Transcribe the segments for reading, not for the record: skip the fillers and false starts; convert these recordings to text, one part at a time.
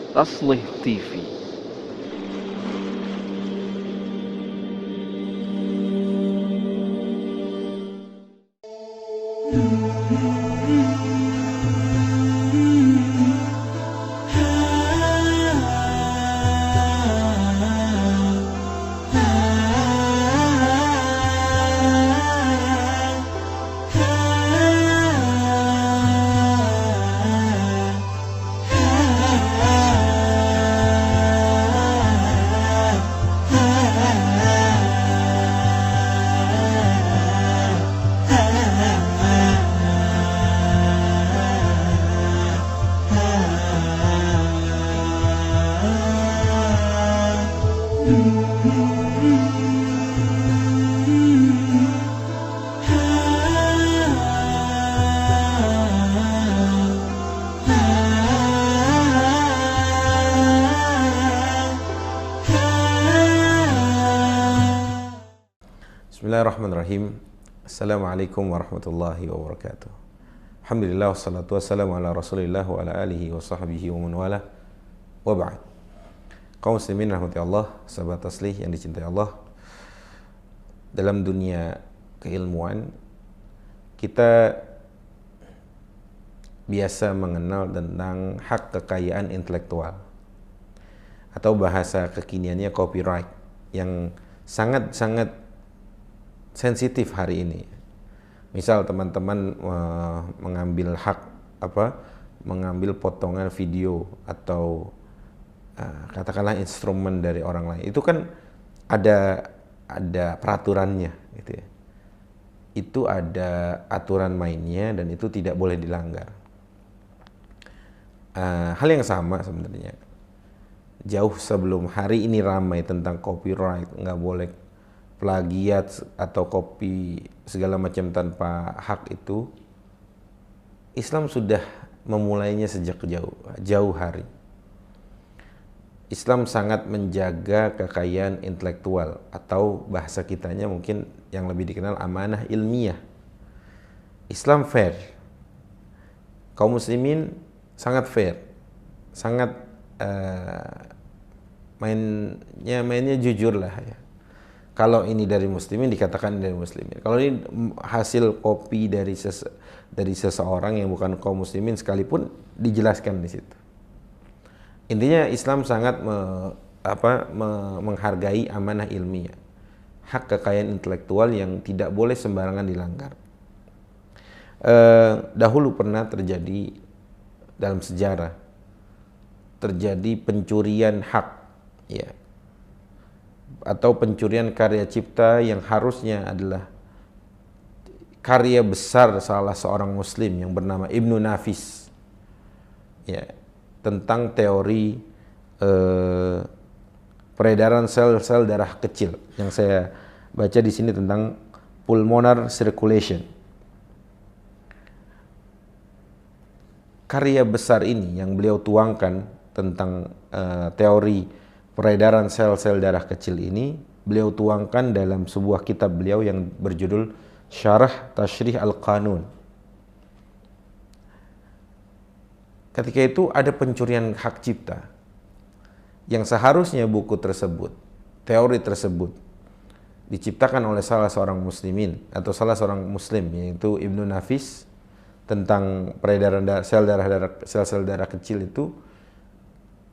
Taslih TV. Bismillahirrahmanirrahim. Assalamualaikum warahmatullahi wabarakatuh. Alhamdulillah wassalatu wassalamu ala Rasulillah wa ala alihi wa sahbihi wa man wala. Wa ba'd. Kaum muslimin rahmati Allah, sahabat taslih yang dicintai Allah. Dalam dunia keilmuan kita biasa mengenal tentang hak kekayaan intelektual atau bahasa kekiniannya copyright yang sangat-sangat sensitif hari ini. Misal teman-teman mengambil hak mengambil potongan video atau katakanlah instrumen dari orang lain, itu kan ada peraturannya gitu ya. Itu ada aturan mainnya dan itu tidak boleh dilanggar. Hal yang sama sebenarnya. Jauh sebelum hari ini ramai tentang copyright, nggak boleh plagiat atau copy segala macam tanpa hak, itu Islam sudah memulainya sejak jauh hari. Islam sangat menjaga kekayaan intelektual atau bahasa kitanya mungkin yang lebih dikenal amanah ilmiah. Islam fair. Kaum muslimin sangat fair. Sangat mainnya jujur lah ya. Kalau ini dari muslimin dikatakan dari muslimin. Kalau ini hasil kopi dari seseorang yang bukan kaum muslimin sekalipun dijelaskan di situ. Intinya Islam sangat menghargai amanah ilmiah, hak kekayaan intelektual yang tidak boleh sembarangan dilanggar. Dahulu pernah terjadi dalam sejarah terjadi pencurian hak, ya, atau pencurian karya cipta yang harusnya adalah karya besar salah seorang muslim yang bernama Ibnu Nafis, ya, tentang teori peredaran sel-sel darah kecil yang saya baca di sini tentang pulmonary circulation. Karya besar ini yang beliau tuangkan tentang teori peredaran sel-sel darah kecil ini beliau tuangkan dalam sebuah kitab beliau yang berjudul Syarah Tashrih Al-Qanun. Ketika itu ada pencurian hak cipta yang seharusnya buku tersebut, teori tersebut diciptakan oleh salah seorang muslimin atau salah seorang muslim, yaitu Ibnu Nafis, tentang peredaran sel-sel darah kecil, itu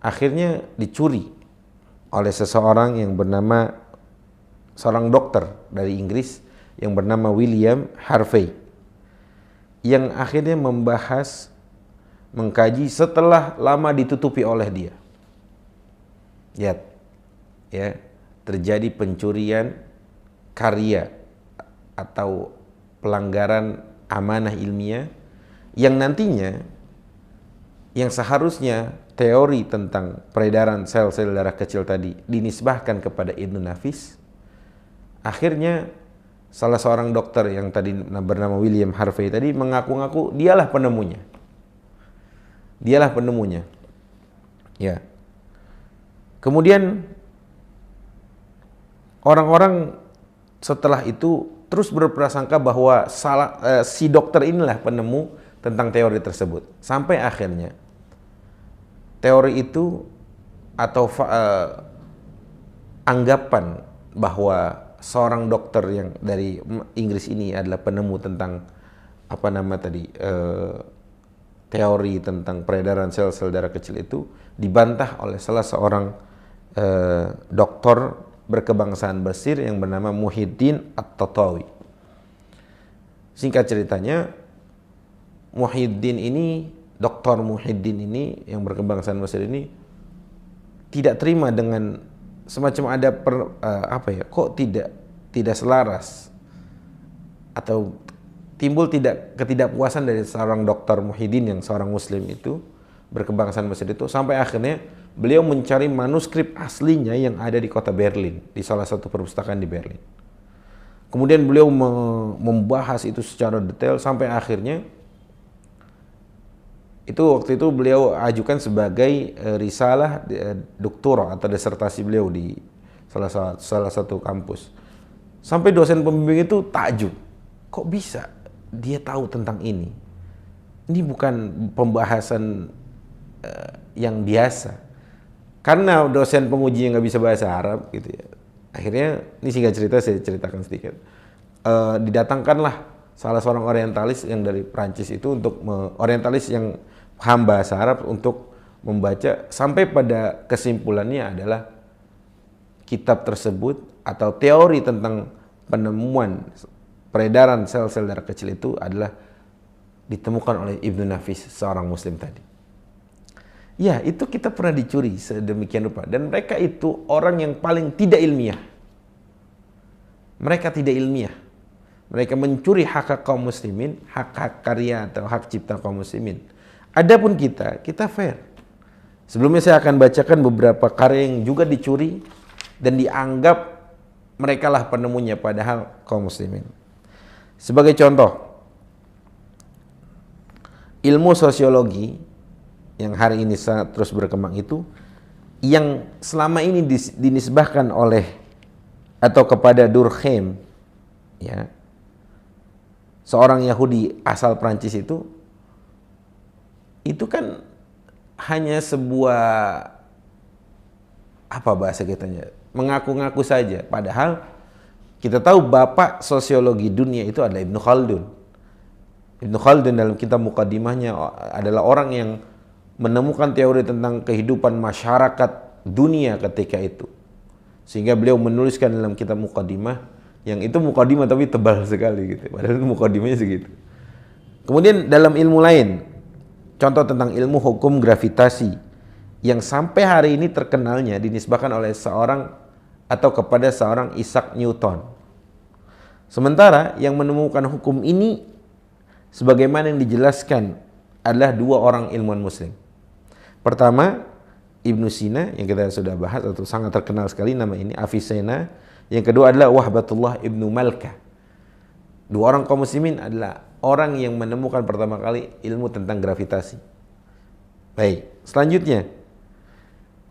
akhirnya dicuri oleh seseorang yang bernama, seorang dokter dari Inggris yang bernama William Harvey, yang akhirnya membahas, mengkaji setelah lama ditutupi oleh dia. Lihat, ya, terjadi pencurian karya atau pelanggaran amanah ilmiah yang nantinya yang seharusnya teori tentang peredaran sel-sel darah kecil tadi dinisbahkan kepada Ibnu Nafis, akhirnya salah seorang dokter yang tadi bernama William Harvey tadi mengaku-ngaku dialah penemunya. Dialah penemunya. Ya. Kemudian orang-orang setelah itu terus berprasangka bahwa si dokter inilah penemu tentang teori tersebut. Sampai akhirnya teori itu atau anggapan bahwa seorang dokter yang dari Inggris ini adalah penemu tentang apa nama tadi teori tentang peredaran sel-sel darah kecil itu dibantah oleh salah seorang dokter berkebangsaan Mesir yang bernama Muhyiddin At-Tatawi. Singkat ceritanya, Dr. Muhyiddin ini yang berkebangsaan Mesir ini tidak terima dengan semacam ada kok tidak selaras atau timbul ketidakpuasan dari seorang Dr. Muhyiddin yang seorang muslim itu berkebangsaan Mesir itu, sampai akhirnya beliau mencari manuskrip aslinya yang ada di kota Berlin, di salah satu perpustakaan di Berlin. Kemudian beliau membahas itu secara detail sampai akhirnya waktu itu beliau ajukan sebagai risalah doktora atau disertasi beliau di salah satu kampus. Sampai dosen pembimbing itu takjub, kok bisa dia tahu tentang ini? Ini bukan pembahasan yang biasa. Karena dosen penguji yang nggak bisa bahasa Arab gitu ya. Akhirnya, ini singkat cerita saya ceritakan sedikit. Didatangkanlah salah seorang orientalis yang dari Prancis itu orientalis yang paham bahasa Arab untuk membaca, sampai pada kesimpulannya adalah kitab tersebut atau teori tentang penemuan peredaran sel-sel darah kecil itu adalah ditemukan oleh Ibnu Nafis, seorang muslim tadi. Ya, itu kita pernah dicuri sedemikian rupa, dan mereka itu orang yang paling tidak ilmiah. Mereka tidak ilmiah. Mereka mencuri hak kaum muslimin, hak karya atau hak cipta kaum muslimin. Adapun kita fair. Sebelumnya saya akan bacakan beberapa karya yang juga dicuri dan dianggap mereka lah penemunya, padahal kaum muslimin. Sebagai contoh, ilmu sosiologi yang hari ini sangat terus berkembang itu, yang selama ini dinisbahkan oleh atau kepada Durkheim, ya, seorang Yahudi asal Prancis itu kan hanya sebuah bahasa kitanya, mengaku-ngaku saja, padahal kita tahu bapak sosiologi dunia itu adalah Ibnu Khaldun. Ibnu Khaldun dalam kitab Muqaddimahnya adalah orang yang menemukan teori tentang kehidupan masyarakat dunia ketika itu, sehingga beliau menuliskan dalam kitab Muqaddimah, yang itu Muqaddimah tapi tebal sekali gitu, padahal Muqaddimahnya segitu. Kemudian dalam ilmu lain, contoh tentang ilmu hukum gravitasi yang sampai hari ini terkenalnya dinisbahkan oleh seorang atau kepada seorang Isaac Newton. Sementara yang menemukan hukum ini sebagaimana yang dijelaskan adalah dua orang ilmuwan muslim. Pertama, Ibnu Sina yang kita sudah bahas atau sangat terkenal sekali nama ini, Avicenna. Yang kedua adalah Wahbatullah Ibnu Malkah. Dua orang kaum muslimin adalah orang yang menemukan pertama kali ilmu tentang gravitasi. Baik, selanjutnya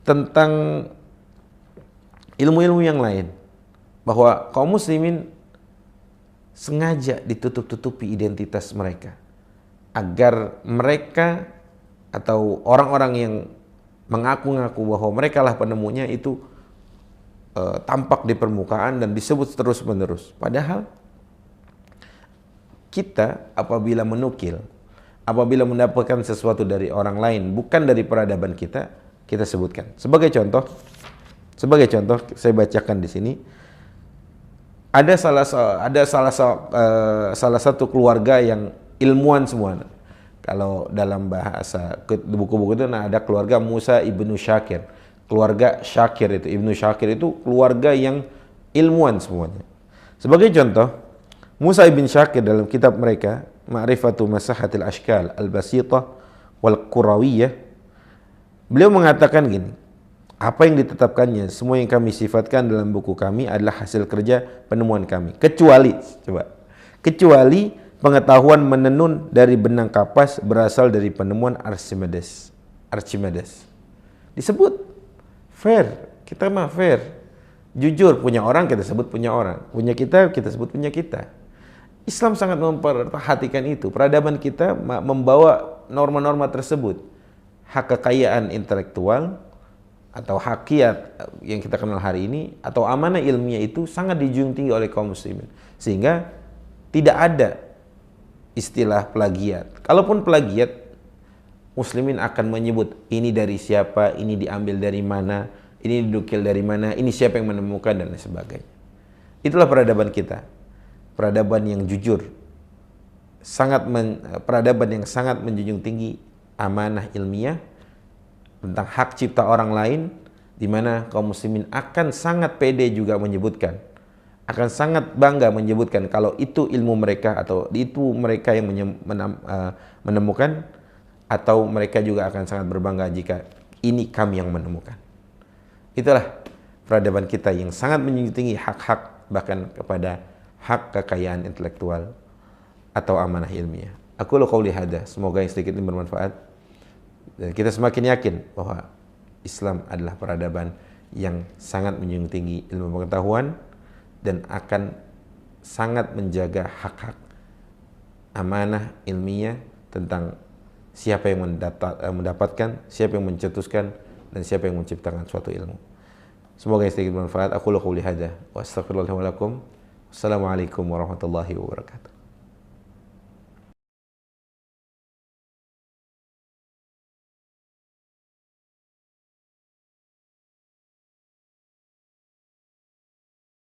tentang ilmu-ilmu yang lain, bahwa kaum muslimin sengaja ditutup-tutupi identitas mereka agar mereka atau orang-orang yang mengaku-ngaku bahwa mereka lah penemunya itu tampak di permukaan dan disebut terus-menerus. Padahal kita apabila mendapatkan sesuatu dari orang lain bukan dari peradaban kita sebutkan. Sebagai contoh saya bacakan di sini. Ada salah satu keluarga yang ilmuwan semua. Kalau dalam bahasa buku-buku itu ada keluarga Musa ibnu Syakir. Keluarga Syakir itu, Ibnu Syakir itu keluarga yang ilmuwan semuanya. Sebagai contoh, Musa ibn Syakir dalam kitab mereka Ma'rifatu Masahatil Ashkal Al-Basitah Wal Qurawiyah, beliau mengatakan gini, apa yang ditetapkannya, semua yang kami sifatkan dalam buku kami adalah hasil kerja penemuan kami, kecuali pengetahuan menenun dari benang kapas berasal dari penemuan Archimedes. Disebut fair, kita mah fair, jujur, punya orang kita sebut punya orang, punya kita sebut punya kita. Islam sangat memperhatikan itu. Peradaban kita membawa norma-norma tersebut. hak kekayaan intelektual atau hakiat yang kita kenal hari ini atau amanah ilmiah itu sangat dijunjung tinggi oleh kaum muslimin, sehingga tidak ada istilah plagiat. Kalaupun plagiat, muslimin akan menyebut ini dari siapa, ini diambil dari mana, ini didukil dari mana, ini siapa yang menemukan, dan lain sebagainya. Itulah peradaban kita, peradaban yang jujur, peradaban yang sangat menjunjung tinggi amanah ilmiah tentang hak cipta orang lain, di mana kaum muslimin akan sangat pede juga menyebutkan, akan sangat bangga menyebutkan kalau itu ilmu mereka atau itu mereka yang menemukan, atau mereka juga akan sangat berbangga jika ini kami yang menemukan. Itulah peradaban kita yang sangat menjunjung tinggi hak-hak, bahkan kepada hak kekayaan intelektual atau amanah ilmiah. Aku qouli hadza, semoga yang sedikit ini bermanfaat. Dan kita semakin yakin bahwa Islam adalah peradaban yang sangat menjunjung tinggi ilmu pengetahuan dan akan sangat menjaga hak-hak amanah ilmiah tentang siapa yang mendapatkan, siapa yang mencetuskan, dan siapa yang menciptakan suatu ilmu. Semoga yang sedikit bermanfaat. Aku qouli hadza wa astaghfirullaha wa lakum. Wassalamualaikum warahmatullahi wabarakatuh.